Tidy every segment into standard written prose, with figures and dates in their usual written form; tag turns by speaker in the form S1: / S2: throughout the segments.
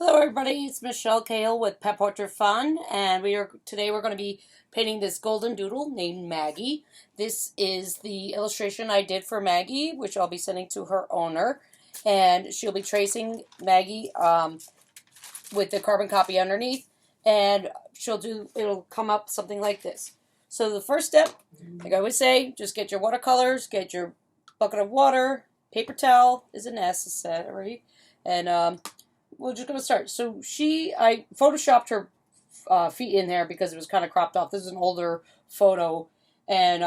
S1: Hello everybody, it's Michele Cahill with Pet Portrait Fun, and today we're going to be painting this golden doodle named Maggie. This is the illustration I did for Maggie, which I'll be sending to her owner, and she'll be tracing Maggie with the carbon copy underneath, and it'll come up something like this. So the first step, like I always say, just get your watercolors, get your bucket of water, paper towel is a necessary, and we're just going to start. So I photoshopped her feet in there because it was kind of cropped off. This is an older photo, and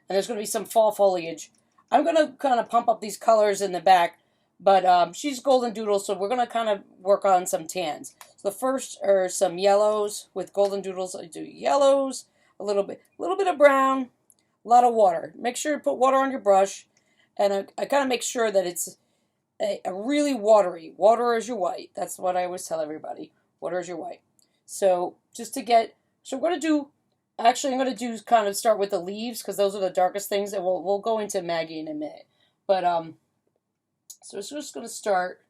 S1: there's going to be some fall foliage. I'm going to kind of pump up these colors in the back, but she's golden doodle, so we're going to kind of work on some tans. So the first are some yellows with golden doodles. I do yellows, a little bit of brown, a lot of water. Make sure to put water on your brush, and I kind of make sure that it's a really watery. Water is your white. That's what I always tell everybody. Water is your white. So I'm going to do, actually I'm going to do kind of start with the leaves because those are the darkest things, and we'll go into Maggie in a minute. But so it's just going to start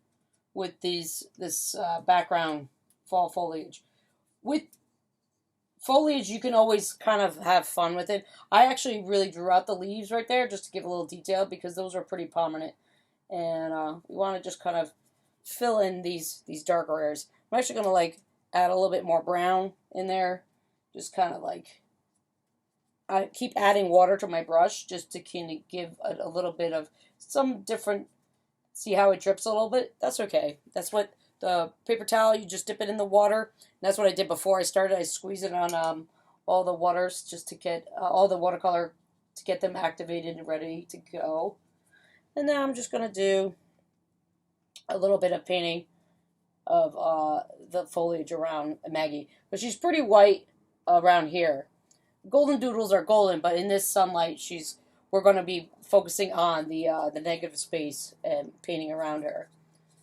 S1: with this background fall foliage. With foliage, you can always kind of have fun with it. I actually really drew out the leaves right there just to give a little detail because those are pretty prominent. And we want to just kind of fill in these darker areas. I'm actually going to add a little bit more brown in there. Just kind of I keep adding water to my brush just to kind of give a little bit of some different, see how it drips a little bit? That's okay. That's what the paper towel, you just dip it in the water. And that's what I did before I started. I squeeze it on all the waters just to get all the watercolor to get them activated and ready to go. And now I'm just going to do a little bit of painting of the foliage around Maggie. But she's pretty white around here. Golden doodles are golden, but in this sunlight, we're going to be focusing on the negative space and painting around her.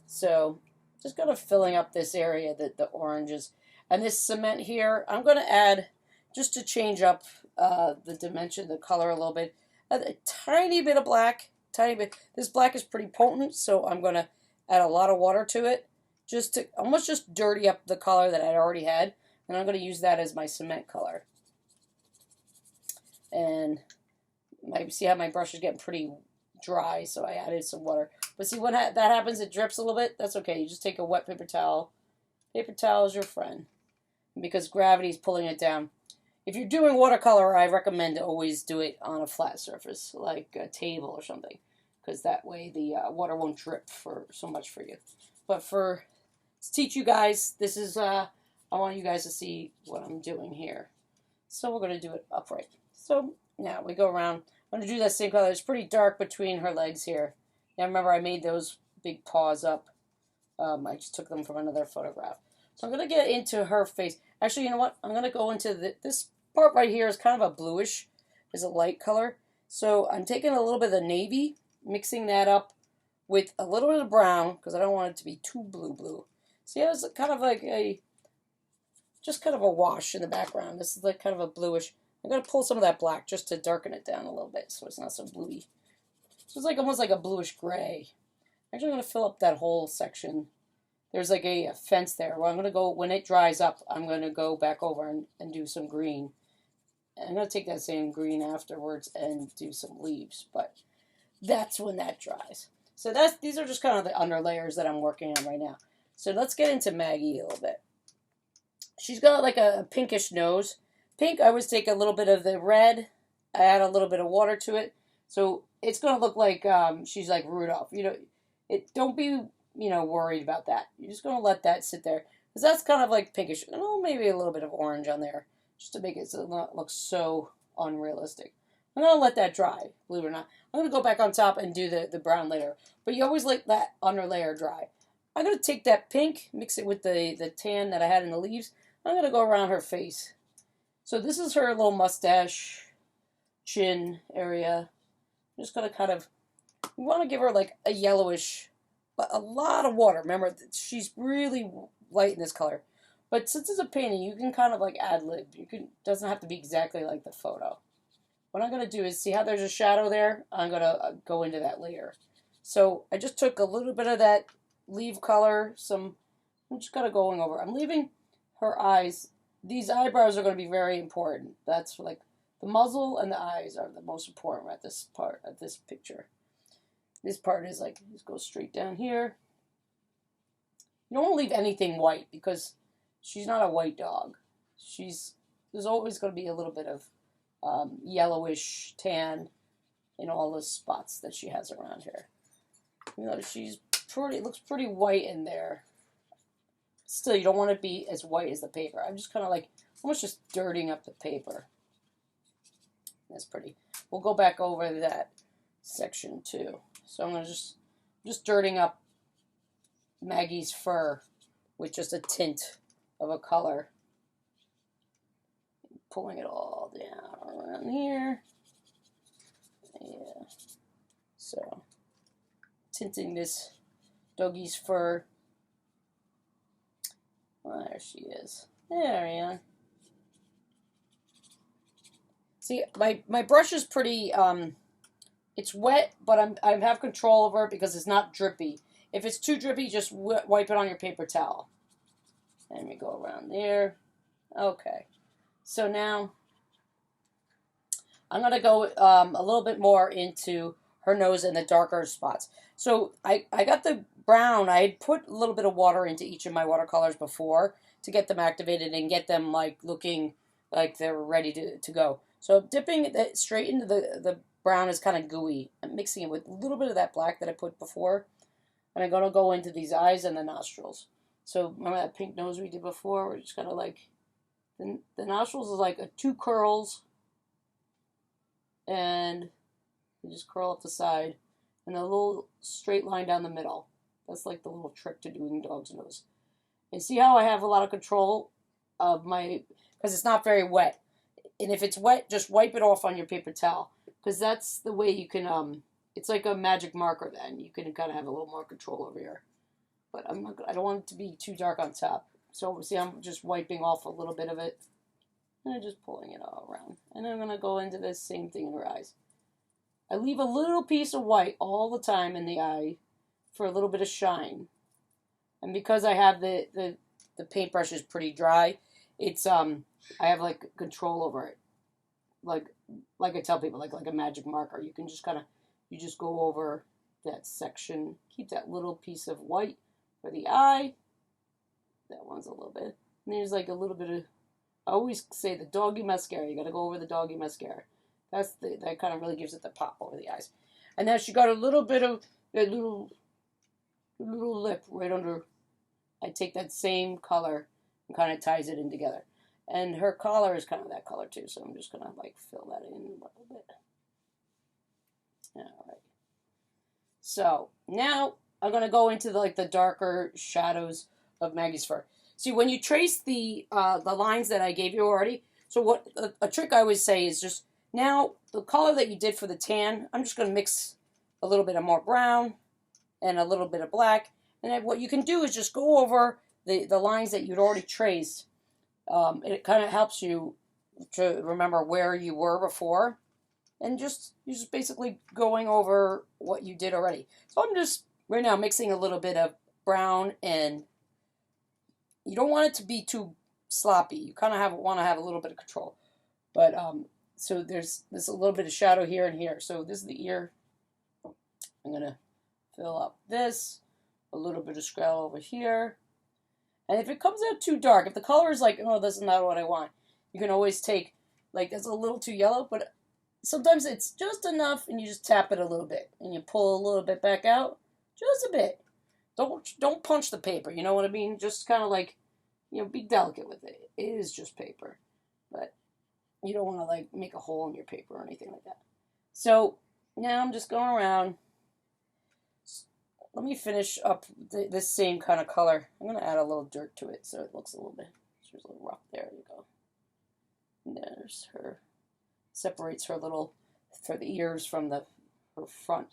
S1: So just kind of filling up this area, the oranges. And this cement here, I'm going to add, just to change up the dimension, the color a little bit, a tiny bit of black. Tiny bit. This black is pretty potent, so I'm going to add a lot of water to it just to almost just dirty up the color that I already had, and I'm going to use that as my cement color. And see how my brush is getting pretty dry, so I added some water. But see, when that happens, it drips a little bit. That's okay. You just take a wet paper towel. Paper towel is your friend because gravity is pulling it down. If you're doing watercolor, I recommend to always do it on a flat surface, like a table or something, because that way the water won't drip so much for you. But to teach you guys, this is, I want you guys to see what I'm doing here. So we're going to do it upright. So now we go around. I'm going to do that same color. It's pretty dark between her legs here. Now remember, I made those big paws up. I just took them from another photograph. So I'm going to get into her face. Actually, you know what? I'm going to go into this part right here is kind of a bluish, is a light color. So I'm taking a little bit of the navy, mixing that up with a little bit of brown, because I don't want it to be too blue. See, it's kind of like just kind of a wash in the background. This is like kind of a bluish. I'm going to pull some of that black just to darken it down a little bit so it's not so bluey. So it's like almost like a bluish gray. Actually, I'm going to fill up that whole section. There's like a fence there. Well, I'm going to go, when it dries up, I'm going to go back over and do some green. And I'm going to take that same green afterwards and do some leaves, but that's when that dries. So these are just kind of the under layers that I'm working on right now. So let's get into Maggie a little bit. She's got like a pinkish nose. Pink, I always take a little bit of the red, I add a little bit of water to it. So it's going to look like she's like Rudolph. Don't be, worried about that. You're just going to let that sit there. Because that's kind of like pinkish. Oh, maybe a little bit of orange on there. Just to make it so it not look so unrealistic. I'm going to let that dry, believe it or not. I'm going to go back on top and do the brown layer. But you always let that under layer dry. I'm going to take that pink, mix it with the tan that I had in the leaves. I'm going to go around her face. So this is her little mustache, chin area. I'm just going to kind of, we want to give her like a yellowish, but a lot of water. Remember, she's really light in this color. But since it's a painting, you can kind of like ad-lib. Doesn't have to be exactly like the photo. What I'm going to do is, see how there's a shadow there? I'm going to go into that layer. So I just took a little bit of that leaf color, some I'm just kind of going over. I'm leaving her eyes. These eyebrows are going to be very important. That's like the muzzle and the eyes are the most important at this part of this picture. This part is like, just go straight down here. You don't want to leave anything white because she's not a white dog. There's always going to be a little bit of yellowish tan in all the spots that she has around here. You know, it looks pretty white in there. Still, you don't want to be as white as the paper. I'm just kind of like, almost just dirtying up the paper. That's pretty. We'll go back over that section too. So I'm going to just dirtying up Maggie's fur with just a tint of a color. Pulling it all down around here. Yeah. So, tinting this doggy's fur. Oh, there she is. There we are. See, my brush is pretty, it's wet, but I have control over it because it's not drippy. If it's too drippy, just wipe it on your paper towel. And we go around there. Okay. So now, I'm going to go a little bit more into her nose and the darker spots. So I got the brown. I had put a little bit of water into each of my watercolors before to get them activated and get them like looking like they're ready to go. So dipping it straight into the brown is kind of gooey. I'm mixing it with a little bit of that black that I put before. And I'm going to go into these eyes and the nostrils. So remember that pink nose we did before? We're just kind of like, the nostrils is like 2 curls. And you just curl up the side. And a little straight line down the middle. That's like the little trick to doing dog's nose. And see how I have a lot of control of my, because it's not very wet. And if it's wet, just wipe it off on your paper towel. Because that's the way you can, it's like a magic marker then. You can kind of have a little more control over here. But I don't want it to be too dark on top. So see, I'm just wiping off a little bit of it. And I'm just pulling it all around. And I'm going to go into this same thing in her eyes. I leave a little piece of white all the time in the eye for a little bit of shine. And because I have the paintbrush is pretty dry, it's I have like control over it. Like I tell people, like a magic marker. You can just you just go over that section, keep that little piece of white for the eye. That one's a little bit. And there's like a little bit of, I always say the doggy mascara. You got to go over the doggy mascara. That kind of really gives it the pop over the eyes. And then she got a little bit of that little lip right under. I take that same color and kind of ties it in together. And her collar is kind of that color too, so I'm just going to like fill that in a little bit. All right. So now I'm going to go into the darker shadows of Maggie's fur. See, when you trace the lines that I gave you already, so what a trick I always say is just, now the color that you did for the tan, I'm just going to mix a little bit of more brown and a little bit of black. And then what you can do is just go over the lines that you'd already traced. It kind of helps you to remember where you were before. And you're just basically going over what you did already. So I'm just right now mixing a little bit of brown, and you don't want it to be too sloppy. You kind of want to have a little bit of control. But so there's a little bit of shadow here and here. So this is the ear. I'm going to fill up this. A little bit of scale over here. And if it comes out too dark, if the color is like, oh, this is not what I want, you can always take, like, that's a little too yellow, but sometimes it's just enough, and you just tap it a little bit, and you pull a little bit back out, just a bit. Don't punch the paper, you know what I mean? Just kind of like, be delicate with it. It is just paper, but you don't want to, like, make a hole in your paper or anything like that. So now I'm just going around. Let me finish up this same kind of color. I'm going to add a little dirt to it so it looks a little bit, there's a little rough. There you go. And there's her, separates her little, for the ears from her front.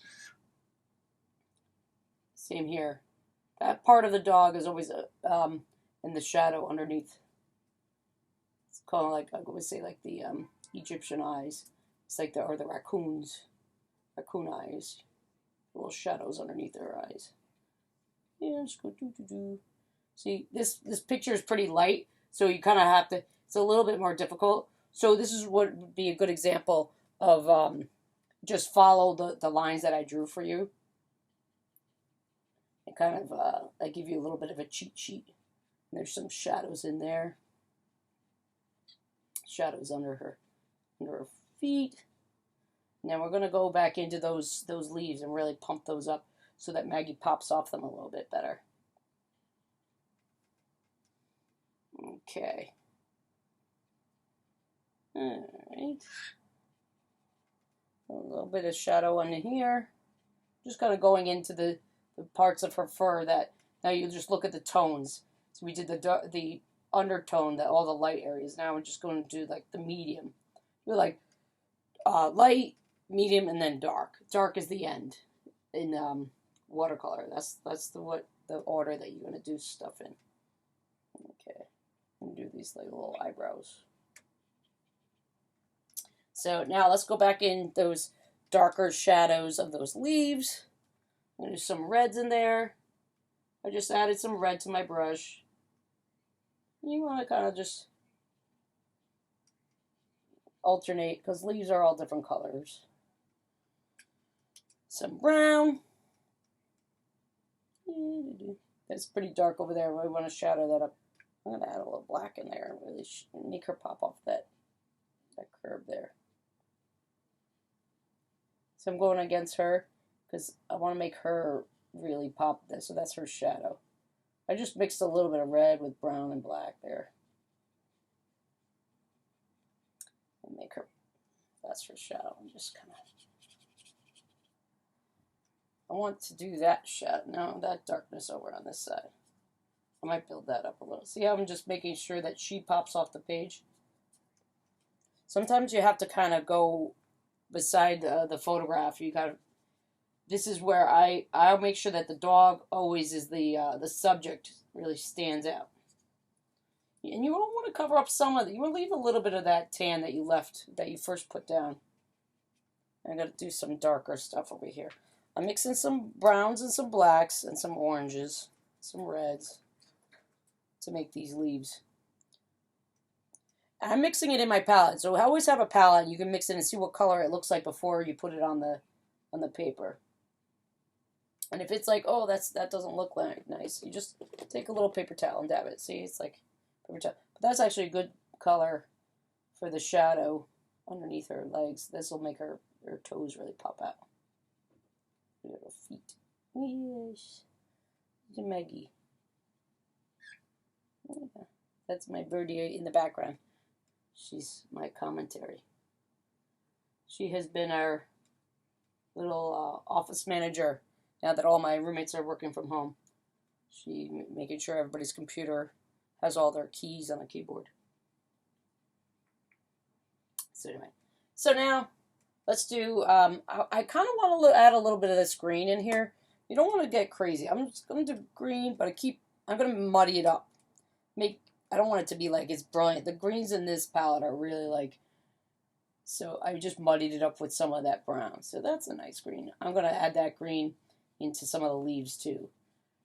S1: Same here. That part of the dog is always in the shadow underneath. It's called, like, I always say, like the Egyptian eyes. It's like the raccoon eyes. Little shadows underneath their eyes. Yeah, just go do. See, this picture is pretty light, so you kind of have to, it's a little bit more difficult. So this is what would be a good example of just follow the lines that I drew for you. And kind of, I give you a little bit of a cheat sheet. And there's some shadows in there. Shadows under her feet. And then we're going to go back into those leaves and really pump those up so that Maggie pops off them a little bit better. Okay. Alright. A little bit of shadow under here. Just kind of going into the parts of her fur that, now you just look at the tones. So we did the undertone, all the light areas. Now we're just going to do like the medium. We're like light, medium, and then dark. Dark is the end in watercolor. That's the order that you're going to do stuff in. Okay, and do these like little eyebrows. So now let's go back in those darker shadows of those leaves. I'm going to do some reds in there. I just added some red to my brush. You want to kind of just alternate because leaves are all different colors. Some brown. That's pretty dark over there. We want to shadow that up. I'm going to add a little black in there and really make her pop off that curve there. So I'm going against her because I want to make her really pop this. So that's her shadow. I just mixed a little bit of red with brown and black there. And make her, that's her shadow. I'm just kind of, I want to do that shadow, no, that darkness over on this side. I might build that up a little. See how I'm just making sure that she pops off the page? Sometimes you have to kind of go beside the photograph. You got to, this is where I'll make sure that the dog always is the subject really stands out. And you don't want to cover up some of it. You want to leave a little bit of that tan that you left, that you first put down. I'm going to do some darker stuff over here. I'm mixing some browns and some blacks and some oranges, some reds to make these leaves. I'm mixing it in my palette. So I always have a palette. You can mix it and see what color it looks like before you put it on the paper. And if it's like, oh, that doesn't look like nice, you just take a little paper towel and dab it. See, it's like paper towel. But that's actually a good color for the shadow underneath her legs. This will make her toes really pop out. Little feet. Yes. The Maggie. Yeah. That's my birdie in the background. She's my commentary. She has been our little office manager now that all my roommates are working from home. She making sure everybody's computer has all their keys on the keyboard. So anyway, so now let's do, I kind of want to add a little bit of this green in here. You don't want to get crazy. I'm just going to do green, but I'm going to muddy it up. I don't want it to be like it's brilliant. The greens in this palette are really like, so I just muddied it up with some of that brown. So that's a nice green. I'm going to add that green into some of the leaves too.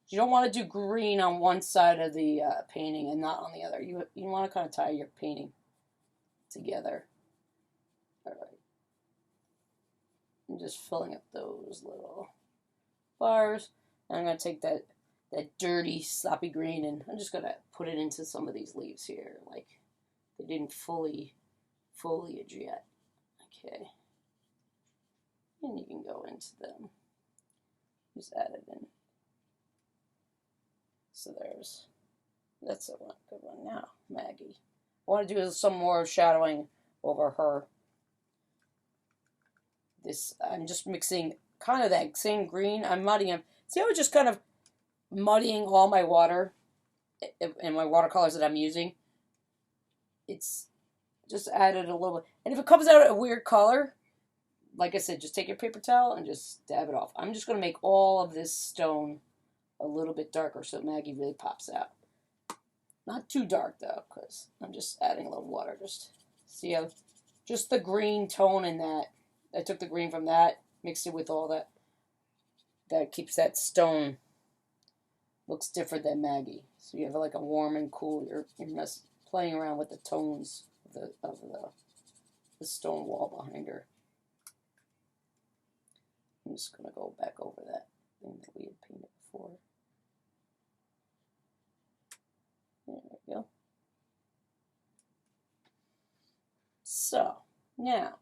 S1: You don't want to do green on one side of the painting and not on the other. You want to kind of tie your painting together. All right. I'm just filling up those little bars. And I'm going to take that dirty, sloppy green, and I'm just going to put it into some of these leaves here. Like, they didn't foliage yet. Okay. And you can go into them. Just add it in. So that's a good one. Now, Maggie. I want to do some more shadowing over her. I'm just mixing kind of that same green. I'm muddying them. See how it's just kind of muddying all my water and my watercolors that I'm using? It's just added a little bit. And if it comes out a weird color, like I said, just take your paper towel and just dab it off. I'm just going to make all of this stone a little bit darker so Maggie really pops out. Not too dark though, because I'm just adding a little water. Just see how, just the green tone in that. I took the green from that, mixed it with all that. That keeps that stone looks different than Maggie. So you have like a warm and cool. You're playing around with the tones of the stone wall behind her. I'm just going to go back over that thing that we had painted before. There we go. So, now,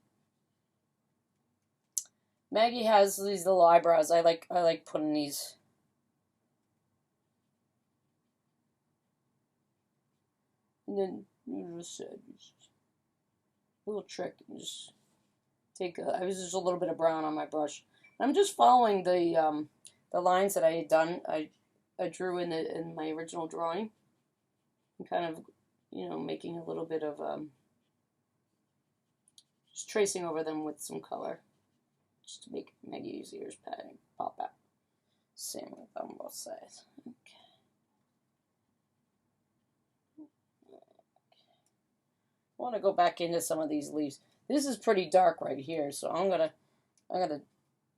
S1: Maggie has these little eyebrows. I like putting these. And then, just a little trick. Just I was just a little bit of brown on my brush. I'm just following the lines that I had done. I drew in my original drawing. I'm kind of, making a little bit of just tracing over them with some color, just to make Maggie's ears pop out. Same with on both sides. Okay. I want to go back into some of these leaves. This is pretty dark right here, so I'm gonna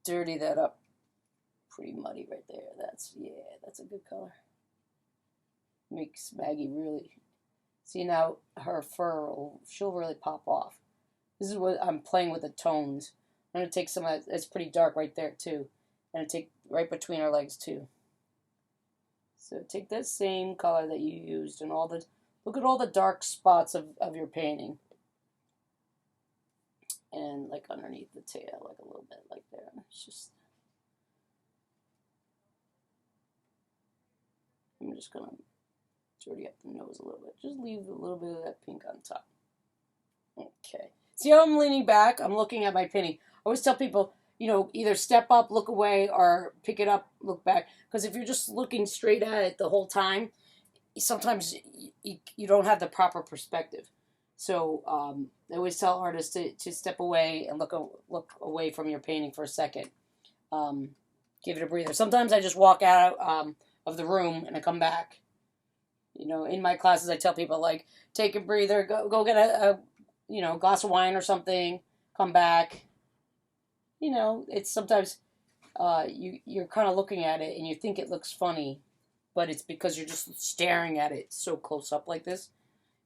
S1: dirty that up. Pretty muddy right there. That's a good color. Makes Maggie really, see now her fur she'll really pop off. This is what I'm playing with the tones. I'm gonna take some of that. It's pretty dark right there too, and take right between her legs too. So take that same color that you used and look at all the dark spots of your painting. And like underneath the tail, like a little bit like there. It's just, I'm just gonna dirty up the nose a little bit. Just leave a little bit of that pink on top. Okay. See how I'm leaning back? I'm looking at my painting. I always tell people, either step up, look away, or pick it up, look back. Because if you're just looking straight at it the whole time, sometimes you don't have the proper perspective. So I always tell artists to step away and look away from your painting for a second. Give it a breather. Sometimes I just walk out of the room and I come back. In my classes I tell people, like, take a breather, go get a glass of wine or something, come back. It's sometimes you're kind of looking at it and you think it looks funny, but it's because you're just staring at it so close up like this.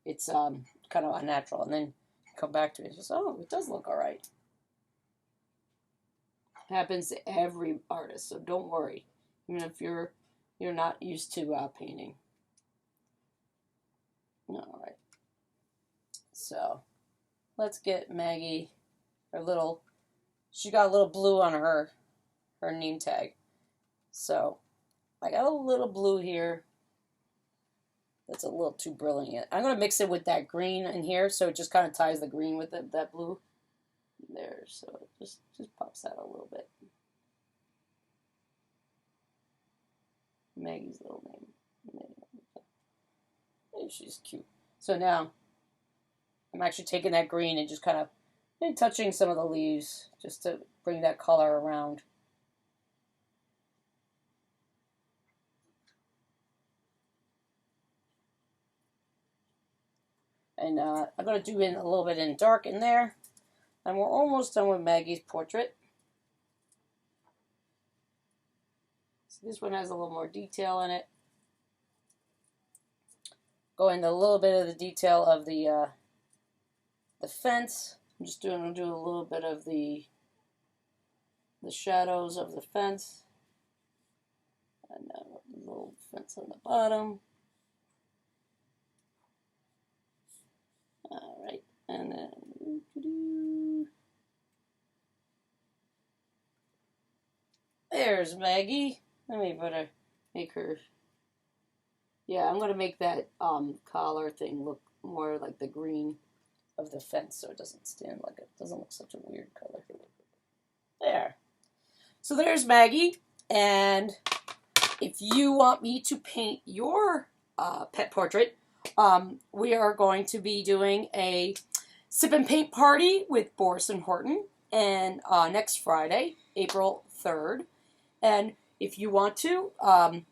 S1: It's kind of unnatural, and then you come back to it and just, oh, it does look all right. It happens to every artist, so don't worry, even if you're not used to painting. All right. So let's get Maggie she got a little blue on her name tag. So I got a little blue here. That's a little too brilliant. I'm going to mix it with that green in here, so it just kind of ties the green with that blue. There, so it just pops out a little bit. Maggie's little name. She's cute. So now, I'm actually taking that green and just kind of touching some of the leaves, just to bring that color around. And I'm going to do a little bit in dark in there. And we're almost done with Maggie's portrait. So this one has a little more detail in it. Go into a little bit of the detail of the fence. I'm just do a little bit of the shadows of the fence. And then a little fence on the bottom. All right, and then there's Maggie. Let me make her. Yeah, I'm gonna make that collar thing look more like the green of the fence, so it doesn't doesn't look such a weird color. There. So there's Maggie, and if you want me to paint your pet portrait, we are going to be doing a sip and paint party with Boris and Horton, and next Friday, April 3rd. And if you want to, we're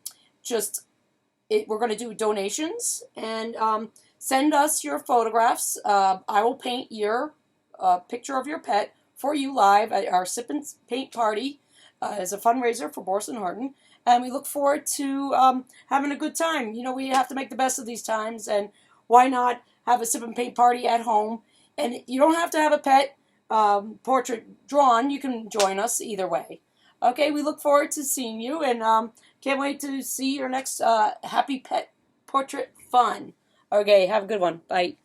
S1: going to do donations, and send us your photographs. I will paint your picture of your pet for you live at our sip and paint party as a fundraiser for Boris and Horton. and we look forward to having a good time. You know, we have to make the best of these times, and why not have a sip and paint party at home? And you don't have to have a pet portrait drawn. You can join us either way. Okay, we look forward to seeing you, and can't wait to see your next Happy Pet Portrait Fun. Okay, have a good one. Bye.